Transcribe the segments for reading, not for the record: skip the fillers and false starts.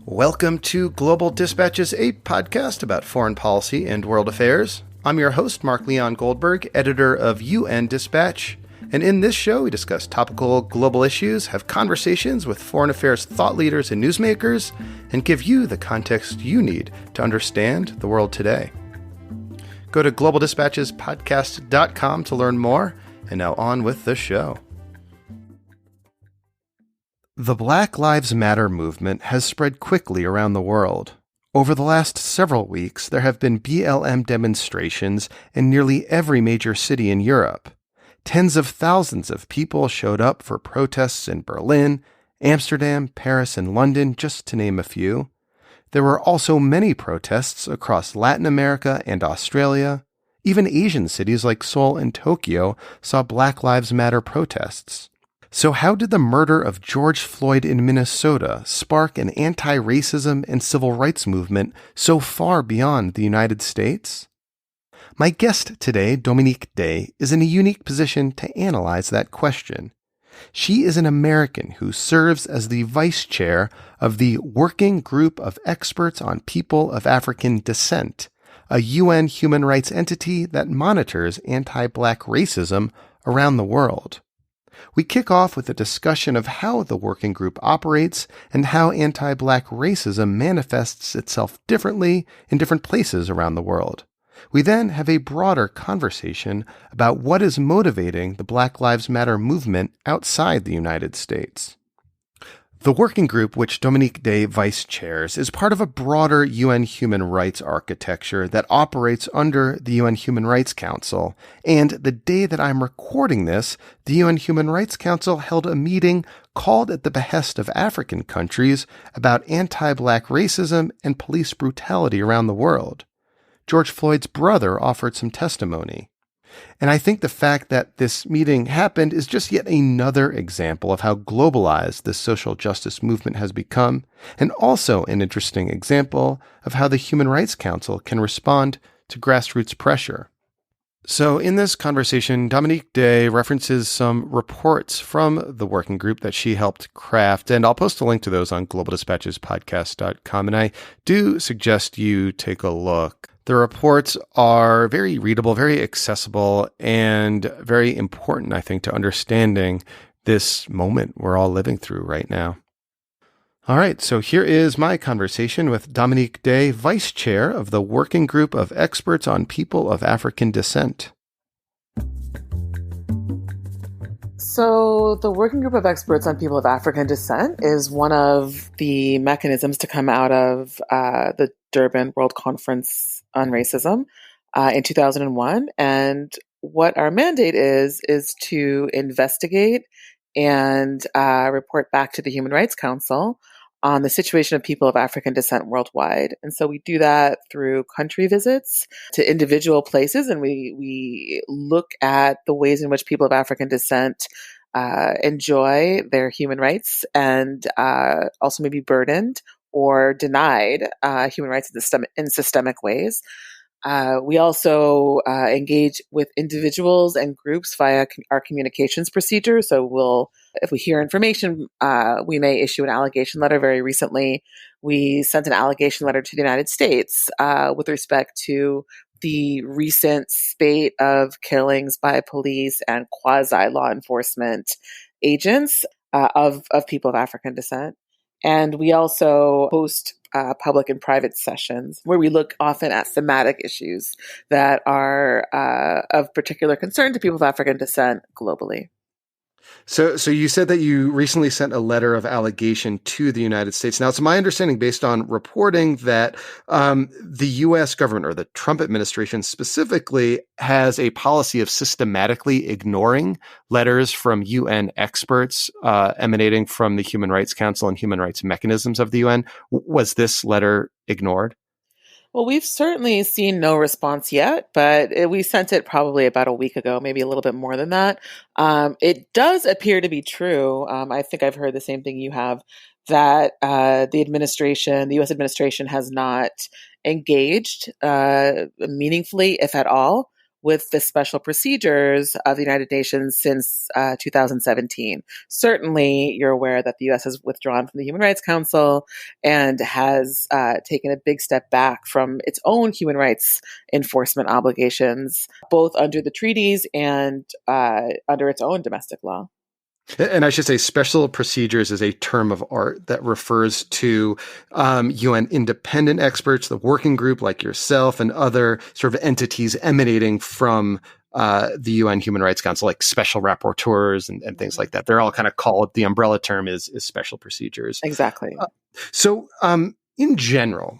Welcome to Global Dispatches, a podcast about foreign policy and world affairs. I'm your host, Mark Leon Goldberg, editor of UN Dispatch. And in this show, we discuss topical global issues, have conversations with foreign affairs thought leaders and newsmakers, and give you the context you need to understand the world today. Go to globaldispatchespodcast.com to learn more. And now on with the show. The Black Lives Matter movement has spread quickly around the world. Over the last several weeks, there have been BLM demonstrations in nearly every major city in Europe. Tens of thousands of people showed up for protests in Berlin, Amsterdam, Paris, and London, just to name a few. There were also many protests across Latin America and Australia. Even Asian cities like Seoul and Tokyo saw Black Lives Matter protests. So how did the murder of George Floyd in Minnesota spark an anti-racism and civil rights movement so far beyond the United States? My guest today, Dominique, is in a unique position to analyze that question. She is an American who serves as the vice chair of the Working Group of Experts on People of African Descent, a UN human rights entity that monitors anti-Black racism around the world. We kick off with a discussion of how the working group operates and how anti-Black racism manifests itself differently in different places around the world. We then have a broader conversation about what is motivating the Black Lives Matter movement outside the United States. The working group, which Dominique vice chairs, is part of a broader UN human rights architecture that operates under the UN Human Rights Council. And the day that I'm recording this, the UN Human Rights Council held a meeting called at the behest of African countries about anti-Black racism and police brutality around the world. George Floyd's brother offered some testimony. And I think the fact that this meeting happened is just yet another example of how globalized this social justice movement has become, and also an interesting example of how the Human Rights Council can respond to grassroots pressure. So in this conversation, Dominique references some reports from the working group that she helped craft, and I'll post a link to those on globaldispatchespodcast.com, and I do suggest you take a look. The reports are very readable, very accessible, and very important, I think, to understanding this moment we're all living through right now. All right, so here is my conversation with Dominique, Vice Chair of the Working Group of Experts on People of African Descent. So the Working Group of Experts on People of African Descent is one of the mechanisms to come out of the Durban World Conference on Racism in 2001. And what our mandate is to investigate and report back to the Human Rights Council on the situation of people of African descent worldwide. And so we do that through country visits to individual places, and we look at the ways in which people of African descent enjoy their human rights and also may be burdened or denied human rights in systemic ways. We also engage with individuals and groups via our communications procedure. So if we hear information, we may issue an allegation letter. Very recently, we sent an allegation letter to the United States with respect to the recent spate of killings by police and quasi-law enforcement agents of people of African descent. And we also host public and private sessions where we look often at thematic issues that are of particular concern to people of African descent globally. So you said that you recently sent a letter of allegation to the United States. Now, it's my understanding, based on reporting, that the U.S. government, or the Trump administration specifically, has a policy of systematically ignoring letters from UN experts emanating from the Human Rights Council and human rights mechanisms of the UN. Was this letter ignored? Well, we've certainly seen no response yet, but we sent it probably about a week ago, maybe a little bit more than that. It does appear to be true. I think I've heard the same thing you have, that the U.S. administration has not engaged meaningfully, if at all, with the special procedures of the United Nations since 2017. Certainly, you're aware that the U.S. has withdrawn from the Human Rights Council and has taken a big step back from its own human rights enforcement obligations, both under the treaties and under its own domestic law. And I should say special procedures is a term of art that refers to UN independent experts, the working group like yourself and other sort of entities emanating from the UN Human Rights Council, like special rapporteurs and things like that. They're all kind of called, the umbrella term is special procedures. Exactly. So in general,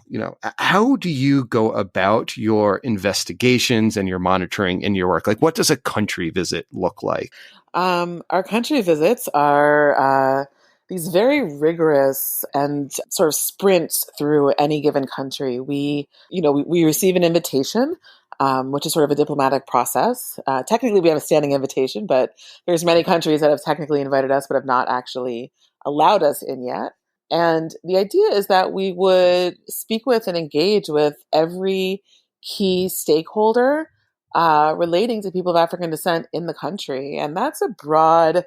how do you go about your investigations and your monitoring in your work? Like, what does a country visit look like? Our country visits are these very rigorous and sort of sprints through any given country. We receive an invitation, which is sort of a diplomatic process. Technically, we have a standing invitation, but there's many countries that have technically invited us, but have not actually allowed us in yet. And the idea is that we would speak with and engage with every key stakeholder relating to people of African descent in the country. And that's a broad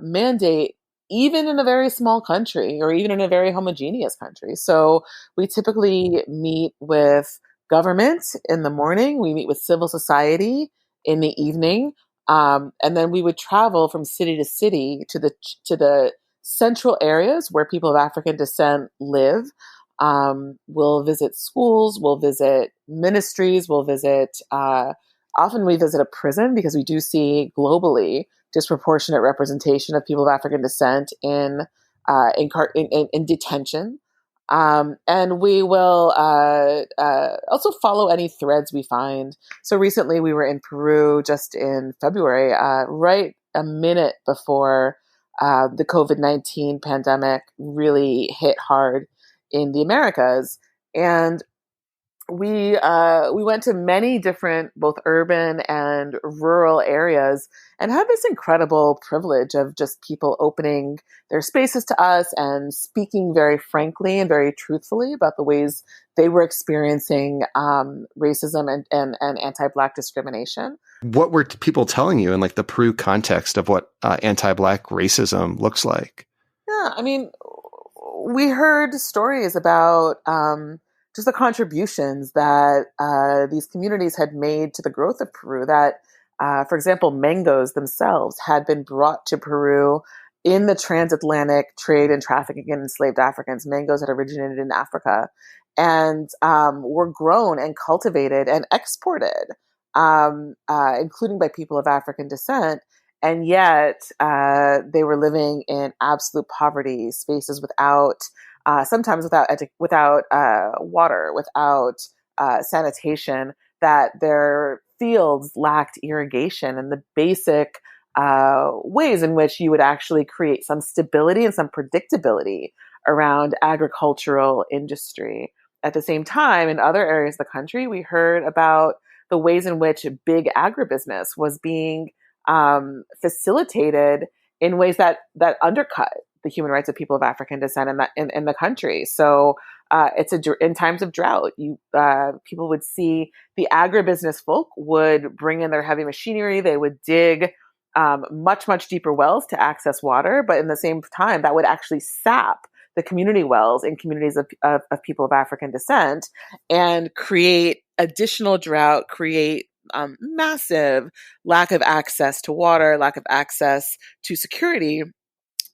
mandate, even in a very small country or even in a very homogeneous country. So we typically meet with government in the morning, we meet with civil society in the evening, and then we would travel from city to city to the central areas where people of African descent live. We'll visit schools, we'll visit ministries, often we visit a prison because we do see globally disproportionate representation of people of African descent in detention. And we will also follow any threads we find. So recently we were in Peru just in February, right a minute before the COVID-19 pandemic really hit hard in the Americas. And we went to many different, both urban and rural areas, and had this incredible privilege of just people opening their spaces to us and speaking very frankly and very truthfully about the ways they were experiencing racism and anti-Black discrimination. What were people telling you in like the Peru context of what anti-Black racism looks like? Yeah, I mean, we heard stories about just the contributions that these communities had made to the growth of Peru. That, for example, mangoes themselves had been brought to Peru in the transatlantic trade and trafficking in enslaved Africans. Mangoes had originated in Africa and were grown and cultivated and exported, including by people of African descent. And yet they were living in absolute poverty, spaces without, sometimes without water, without sanitation, that their fields lacked irrigation and the basic ways in which you would actually create some stability and some predictability around agricultural industry. At the same time, in other areas of the country, we heard about the ways in which big agribusiness was being facilitated in ways that undercut the human rights of people of African descent in the country. So in times of drought, people would see the agribusiness folk would bring in their heavy machinery. They would dig much, much deeper wells to access water, but in the same time, that would actually sap the community wells in communities of people of African descent and create additional drought, create massive lack of access to water, lack of access to security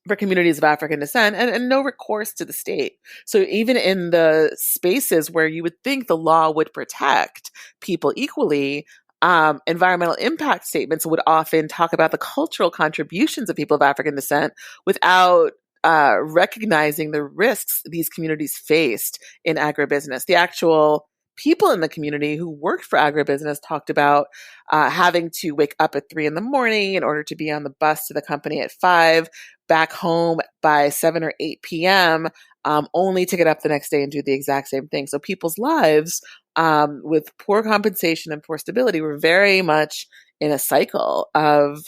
for communities of African descent, and no recourse to the state. So even in the spaces where you would think the law would protect people equally, environmental impact statements would often talk about the cultural contributions of people of African descent without recognizing the risks these communities faced in agribusiness. The actual people in the community who worked for agribusiness talked about having to wake up at 3 a.m. in order to be on the bus to the company at 5, back home by 7 or 8 p.m., only to get up the next day and do the exact same thing. So people's lives with poor compensation and poor stability were very much in a cycle of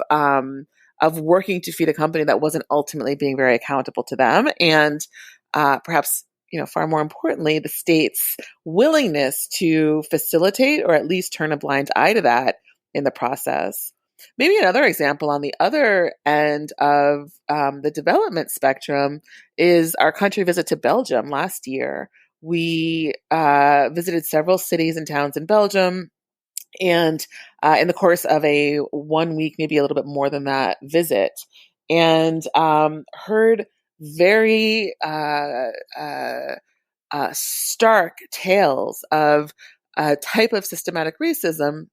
working to feed a company that wasn't ultimately being very accountable to them, and perhaps far more importantly, the state's willingness to facilitate or at least turn a blind eye to that in the process. Maybe another example on the other end of the development spectrum is our country visit to Belgium last year. We visited several cities and towns in Belgium. And in the course of a 1 week, maybe a little bit more than that visit, and heard very stark tales of a type of systematic racism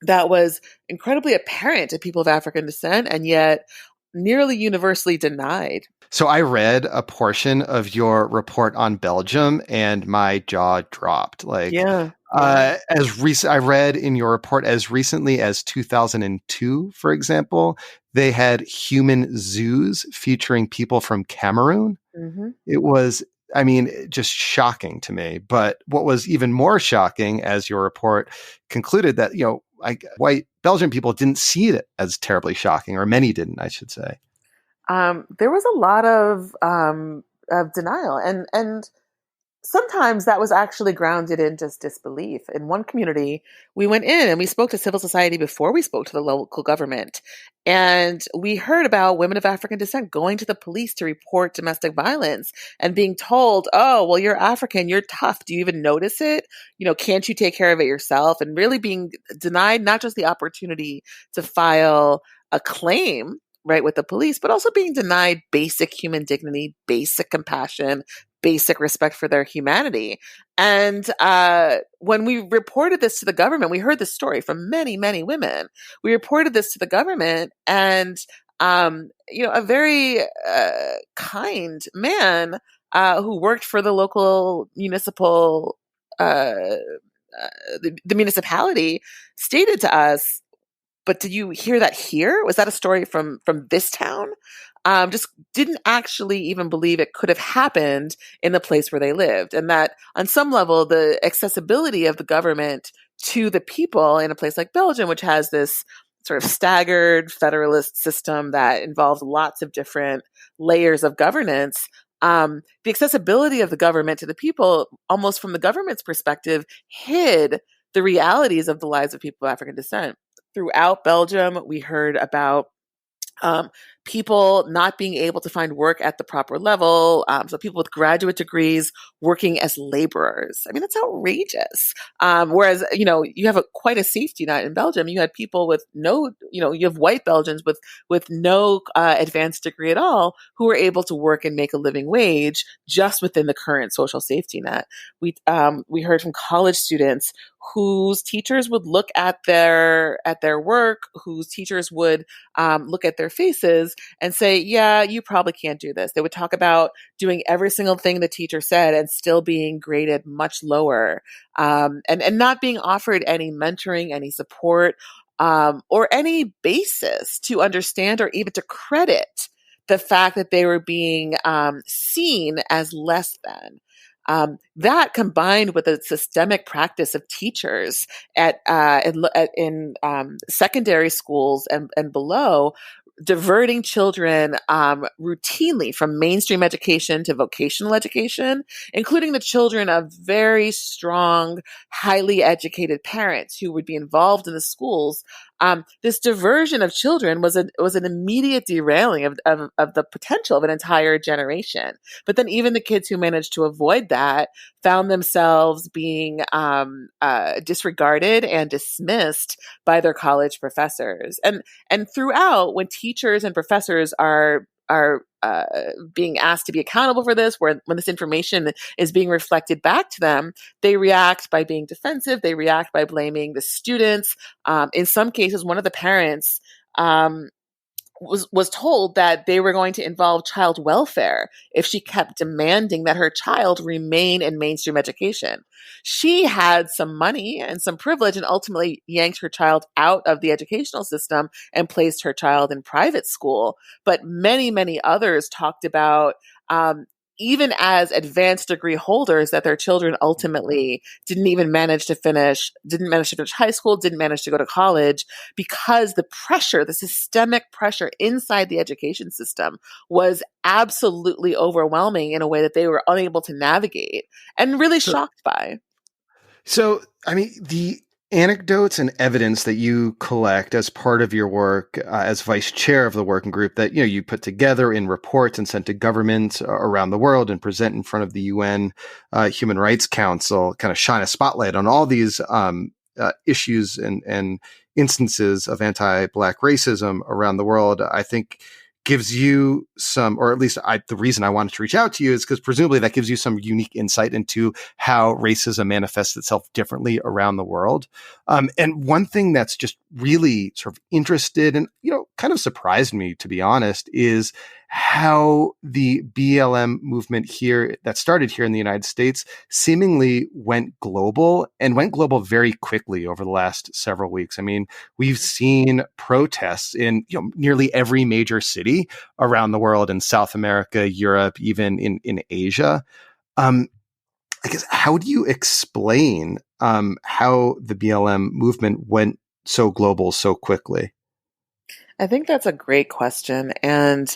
that was incredibly apparent to people of African descent and yet nearly universally denied. So I read a portion of your report on Belgium and my jaw dropped. Yeah. I read in your report as recently as 2002, for example, they had human zoos featuring people from Cameroon. Mm-hmm. It was, just shocking to me. But what was even more shocking, as your report concluded, that, white Belgian people didn't see it as terribly shocking, or many didn't, I should say. There was a lot of denial, and sometimes that was actually grounded in just disbelief. In one community, we went in and we spoke to civil society before we spoke to the local government. And we heard about women of African descent going to the police to report domestic violence and being told, oh, well, you're African, you're tough. Do you even notice it? Can't you take care of it yourself? And really being denied not just the opportunity to file a claim, right, with the police, but also being denied basic human dignity, basic compassion, basic respect for their humanity. And when we reported this to the government, we heard this story from many, many women. We reported this to the government, and a very kind man who worked for the local municipal, the municipality, stated to us, "But did you hear that here? Was that a story from this town?" Just didn't actually even believe it could have happened in the place where they lived. And that on some level, the accessibility of the government to the people in a place like Belgium, which has this sort of staggered federalist system that involves lots of different layers of governance, the accessibility of the government to the people, almost from the government's perspective, hid the realities of the lives of people of African descent. Throughout Belgium, we heard about people not being able to find work at the proper level. So people with graduate degrees working as laborers. That's outrageous. Whereas, you have quite a safety net in Belgium. You had people with no, you have white Belgians with no advanced degree at all who were able to work and make a living wage just within the current social safety net. We heard from college students whose teachers would look at their work, whose teachers would look at their faces and say, yeah, you probably can't do this. They would talk about doing every single thing the teacher said and still being graded much lower, and not being offered any mentoring, any support, or any basis to understand or even to credit the fact that they were being seen as less than. That combined with the systemic practice of teachers in secondary schools and below, diverting children routinely from mainstream education to vocational education, including the children of very strong, highly educated parents who would be involved in the schools. This diversion of children was an immediate derailing of the potential of an entire generation. But then even the kids who managed to avoid that found themselves being disregarded and dismissed by their college professors. And throughout, when teachers and professors are being asked to be accountable for this, when this information is being reflected back to them, they react by being defensive. They react by blaming the students. In some cases, one of the parents was told that they were going to involve child welfare if she kept demanding that her child remain in mainstream education. She had some money and some privilege and ultimately yanked her child out of the educational system and placed her child in private school. But many, many others talked about even as advanced degree holders, that their children ultimately didn't manage to finish high school, didn't manage to go to college, because the pressure, the systemic pressure inside the education system was absolutely overwhelming in a way that they were unable to navigate and really So, shocked by. so I mean, the anecdotes and evidence that you collect as part of your work as vice chair of the working group that you put together in reports and sent to governments around the world and present in front of the UN Human Rights Council kind of shine a spotlight on all these issues and instances of anti-Black racism around the world, I think gives you some, or at least the reason I wanted to reach out to you is because presumably that gives you some unique insight into how racism manifests itself differently around the world. And one thing that's just really sort of interested and, kind of surprised me, to be honest, is how the BLM movement here that started here in the United States seemingly went global very quickly over the last several weeks. I mean, we've seen protests in nearly every major city around the world, in South America, Europe, even in Asia. I guess, how do you explain how the BLM movement went so global so quickly? I think that's a great question. And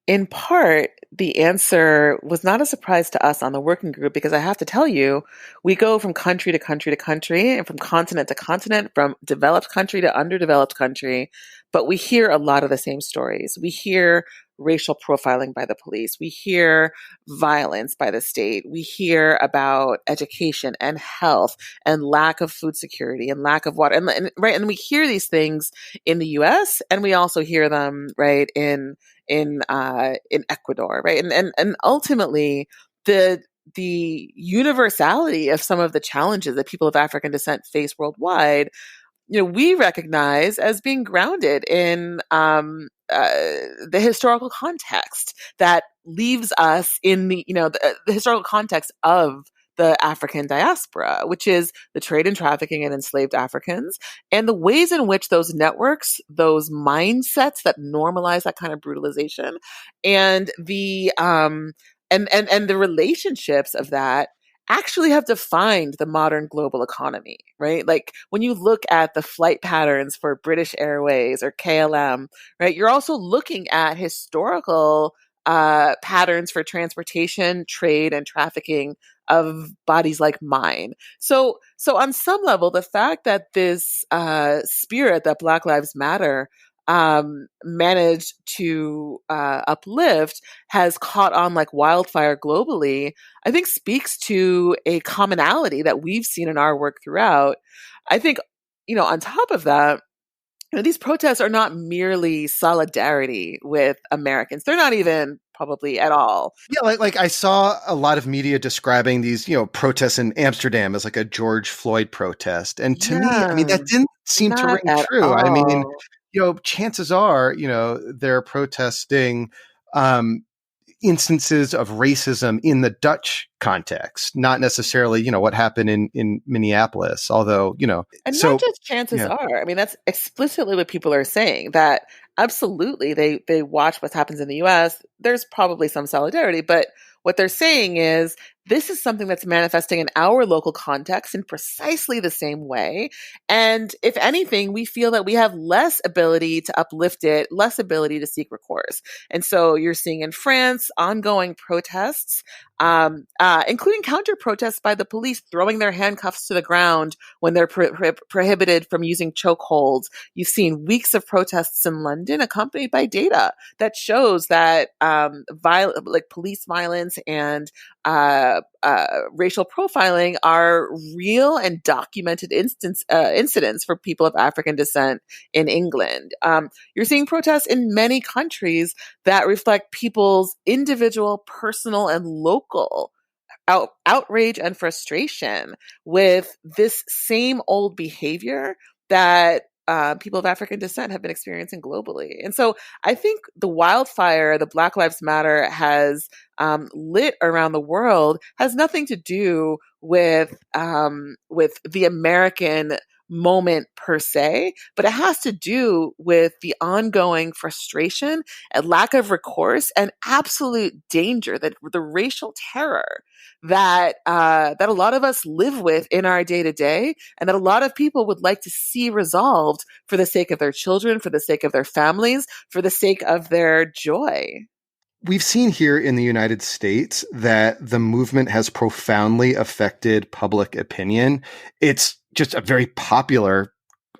in part, the answer was not a surprise to us on the working group, because I have to tell you, we go from country to country to country and from continent to continent, from developed country to underdeveloped country, but we hear a lot of the same stories. We hear racial profiling by the police. We hear violence by the state. We hear about education and health and lack of food security and lack of water. Right. And we hear these things in the US, and we also hear them, right, in Ecuador, right? And ultimately the universality of some of the challenges that people of African descent face worldwide, we recognize as being grounded in the historical context that leaves us in the historical context of the African diaspora, which is the trade and trafficking in enslaved Africans, and the ways in which those networks, those mindsets that normalize that kind of brutalization, and and the relationships of that actually have defined the modern global economy, right? Like when you look at the flight patterns for British Airways or KLM, right, you're also looking at historical patterns for transportation, trade, and trafficking of bodies like mine. So on some level, the fact that this spirit that Black Lives Matter managed to uplift has caught on like wildfire globally, I think speaks to a commonality that we've seen in our work throughout. I think, on top of that, these protests are not merely solidarity with Americans. They're not even probably at all. Yeah, like I saw a lot of media describing these, protests in Amsterdam as like a George Floyd protest. And to me, I mean, Yeah, that didn't seem to not ring at true. I mean, all. chances are, they're protesting instances of racism in the Dutch context, not necessarily, what happened in Minneapolis, although, And not so just chances yeah. are. I mean, that's explicitly what people are saying, that absolutely they watch what happens in the US. There's probably some solidarity, but what they're saying is this is something that's manifesting in our local context in precisely the same way. And if anything, we feel that we have less ability to uplift it, less ability to seek recourse. And so you're seeing in France ongoing protests, including counter protests by the police throwing their handcuffs to the ground when they're prohibited from using chokeholds. You've seen weeks of protests in London accompanied by data that shows that like police violence and racial profiling are real and documented incidents for people of African descent in England. You're seeing protests in many countries that reflect people's individual, personal, and local outrage and frustration with this same old behavior that people of African descent have been experiencing globally. And so I think the wildfire, the Black Lives Matter has lit around the world has nothing to do with the American moment per se, but it has to do with the ongoing frustration and lack of recourse and absolute danger, that the racial terror that a lot of us live with in our day to day, and that a lot of people would like to see resolved for the sake of their children, for the sake of their families, for the sake of their joy. We've seen here in the United States that the movement has profoundly affected public opinion. It's just a very popular,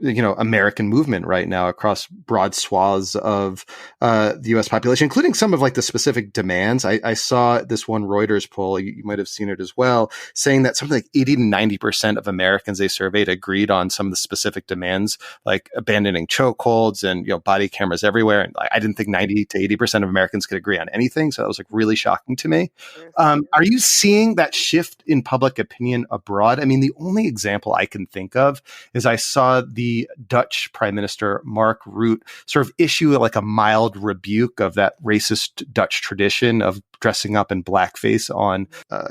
American movement right now across broad swaths of the U.S. population, including some of like the specific demands. I saw this one Reuters poll, you might have seen it as well, saying that something like 80 to 90% of Americans they surveyed agreed on some of the specific demands, like abandoning chokeholds and body cameras everywhere. And I didn't think 90 to 80% of Americans could agree on anything, so that was like really shocking to me. Are you seeing that shift in public opinion abroad? I mean, the only example I can think of is I saw the Dutch Prime Minister Mark Rutte sort of issue like a mild rebuke of that racist Dutch tradition of dressing up in blackface on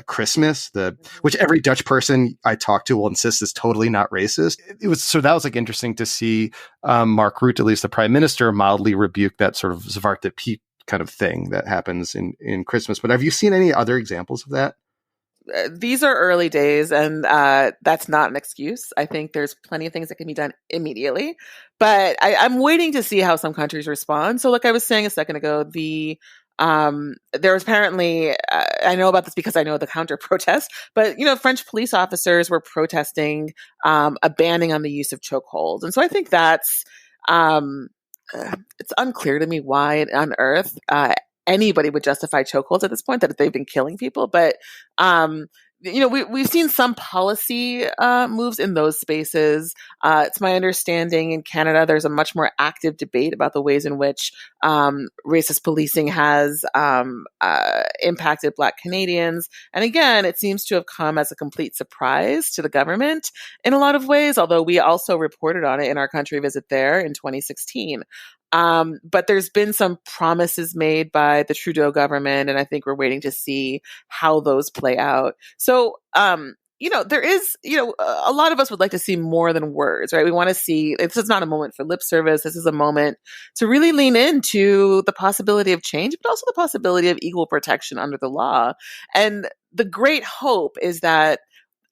Christmas, which every Dutch person I talk to will insist is totally not racist. That was like interesting to see Mark Rutte, at least the Prime Minister, mildly rebuke that sort of Zwarte Piet kind of thing that happens in Christmas. But have you seen any other examples of that? These are early days, and that's not an excuse. I think there's plenty of things that can be done immediately, but I'm waiting to see how some countries respond. So like I was saying a second ago, there was apparently, I know about this because I know the counter protest, but French police officers were protesting a banning on the use of chokeholds. And so I think that's, it's unclear to me why on earth anybody would justify chokeholds at this point, that they've been killing people. But we've seen some policy moves in those spaces. It's my understanding in Canada, there's a much more active debate about the ways in which racist policing has impacted Black Canadians. And again, it seems to have come as a complete surprise to the government in a lot of ways, although we also reported on it in our country visit there in 2016. But there's been some promises made by the Trudeau government, and I think we're waiting to see how those play out. So, there is, a lot of us would like to see more than words, right? We want to see, this is not a moment for lip service. This is a moment to really lean into the possibility of change, but also the possibility of equal protection under the law. And the great hope is that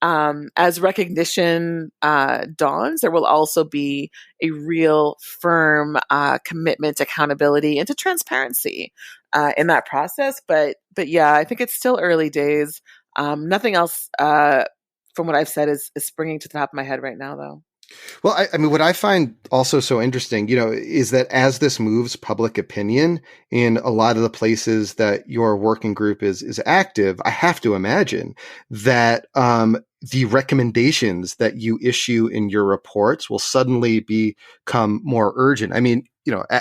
as recognition dawns, there will also be a real firm commitment to accountability and to transparency in that process. But yeah, I think it's still early days. Nothing else from what I've said is springing to the top of my head right now, though. Well, I mean, what I find also so interesting, is that as this moves public opinion in a lot of the places that your working group is active, I have to imagine that the recommendations that you issue in your reports will suddenly become more urgent. I mean,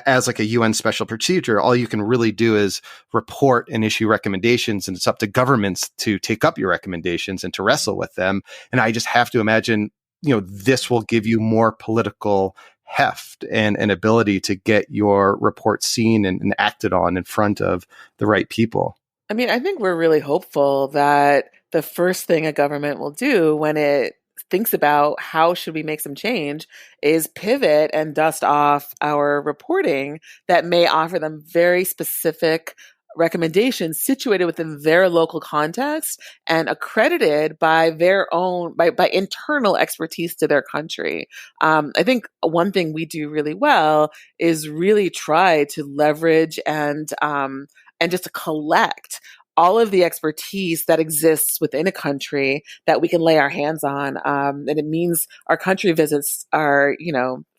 as like a UN special procedure, all you can really do is report and issue recommendations, and it's up to governments to take up your recommendations and to wrestle with them. And I just have to imagine this will give you more political heft and an ability to get your report seen and acted on in front of the right people. I mean, I think we're really hopeful that the first thing a government will do when it thinks about how should we make some change is pivot and dust off our reporting that may offer them very specific recommendations situated within their local context and accredited by their own by internal expertise to their country. I think one thing we do really well is really try to leverage and just to collect all of the expertise that exists within a country that we can lay our hands on. And it means our country visits are,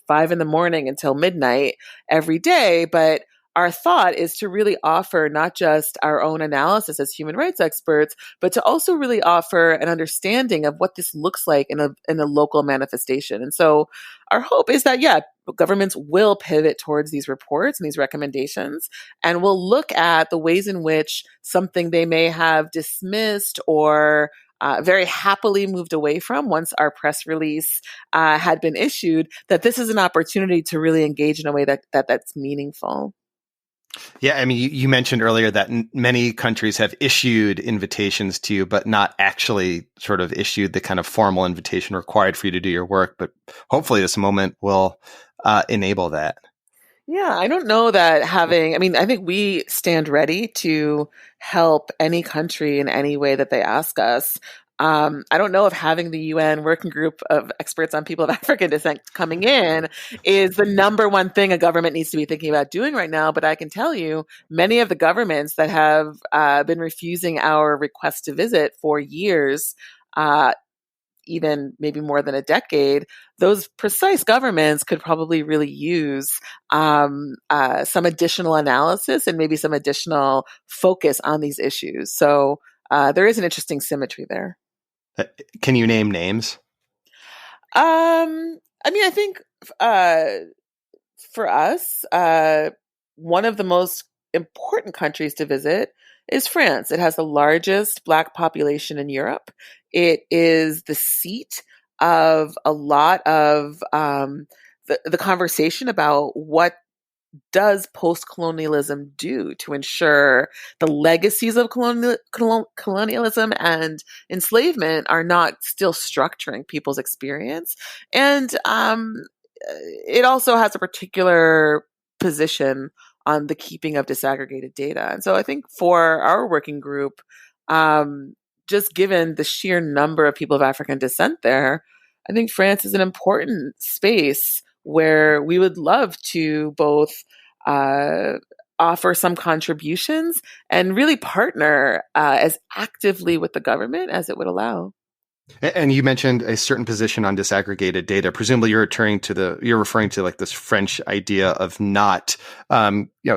5 a.m. until midnight every day. But our thought is to really offer not just our own analysis as human rights experts, but to also really offer an understanding of what this looks like in a local manifestation. And so our hope is that, governments will pivot towards these reports and these recommendations, and will look at the ways in which something they may have dismissed or very happily moved away from once our press release had been issued, that this is an opportunity to really engage in a way that's meaningful. Yeah, I mean, you mentioned earlier that many countries have issued invitations to you, but not actually sort of issued the kind of formal invitation required for you to do your work. But hopefully this moment will enable that. Yeah, I don't know that I think we stand ready to help any country in any way that they ask us. I don't know if having the UN working group of experts on people of African descent coming in is the number one thing a government needs to be thinking about doing right now. But I can tell you, many of the governments that have been refusing our request to visit for years, even maybe more than a decade, those precise governments could probably really use some additional analysis and maybe some additional focus on these issues. So there is an interesting symmetry there. Can you name names? I think uh, for us, one of the most important countries to visit is France. It has the largest Black population in Europe. It is the seat of a lot of the conversation about what does post-colonialism do to ensure the legacies of colonialism and enslavement are not still structuring people's experience. And it also has a particular position on the keeping of disaggregated data. And so I think for our working group, just given the sheer number of people of African descent there, I think France is an important space where we would love to both offer some contributions and really partner as actively with the government as it would allow. And you mentioned a certain position on disaggregated data. Presumably, you're referring to like this French idea of not,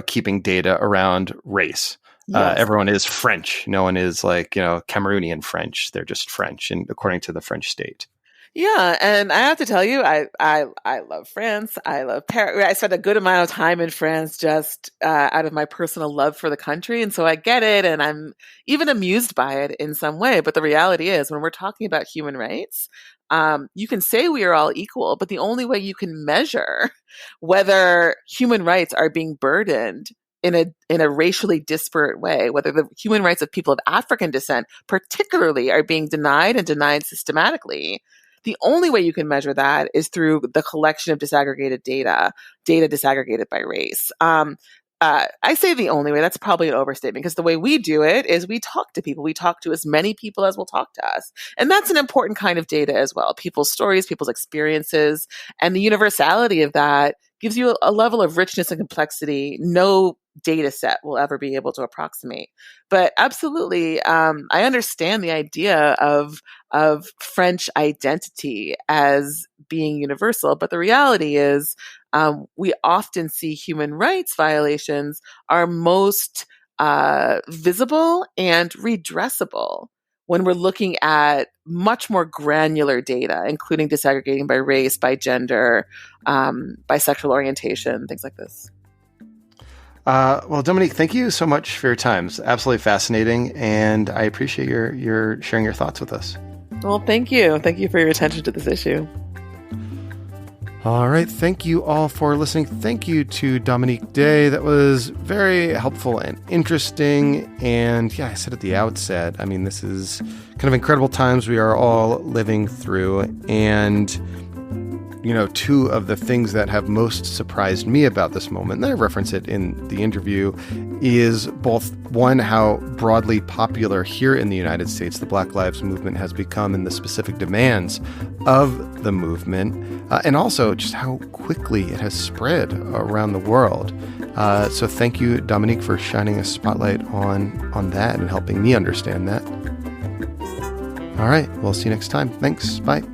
keeping data around race. Yes. Everyone is French. No one is like, Cameroonian French. They're just French, and according to the French state. Yeah, and I have to tell you, I love France. I love Paris. I spent a good amount of time in France just out of my personal love for the country, and so I get it, and I'm even amused by it in some way. But the reality is, when we're talking about human rights, you can say we are all equal, but the only way you can measure whether human rights are being burdened in a racially disparate way, whether the human rights of people of African descent particularly are being denied and denied systematically, the only way you can measure that is through the collection of disaggregated data disaggregated by race. I say the only way, that's probably an overstatement, because the way we do it is we talk to people. We talk to as many people as will talk to us. And that's an important kind of data as well. People's stories, people's experiences, and the universality of that gives you a level of richness and complexity no data set will ever be able to approximate. But absolutely, I understand the idea of French identity as being universal, but the reality is we often see human rights violations are most visible and redressable when we're looking at much more granular data, including disaggregating by race, by gender, by sexual orientation, things like this. Well, Dominique, thank you so much for your time. It's absolutely fascinating, and I appreciate your sharing your thoughts with us. Well, thank you. Thank you for your attention to this issue. All right. Thank you all for listening. Thank you to Dominique Day. That was very helpful and interesting. And yeah, I said at the outset, I mean, this is kind of incredible times we are all living through. And two of the things that have most surprised me about this moment, and I reference it in the interview, is both, one, how broadly popular here in the United States the Black Lives Movement has become and the specific demands of the movement, and also just how quickly it has spread around the world. So thank you, Dominique, for shining a spotlight on that and helping me understand that. All right, we'll see you next time. Thanks. Bye.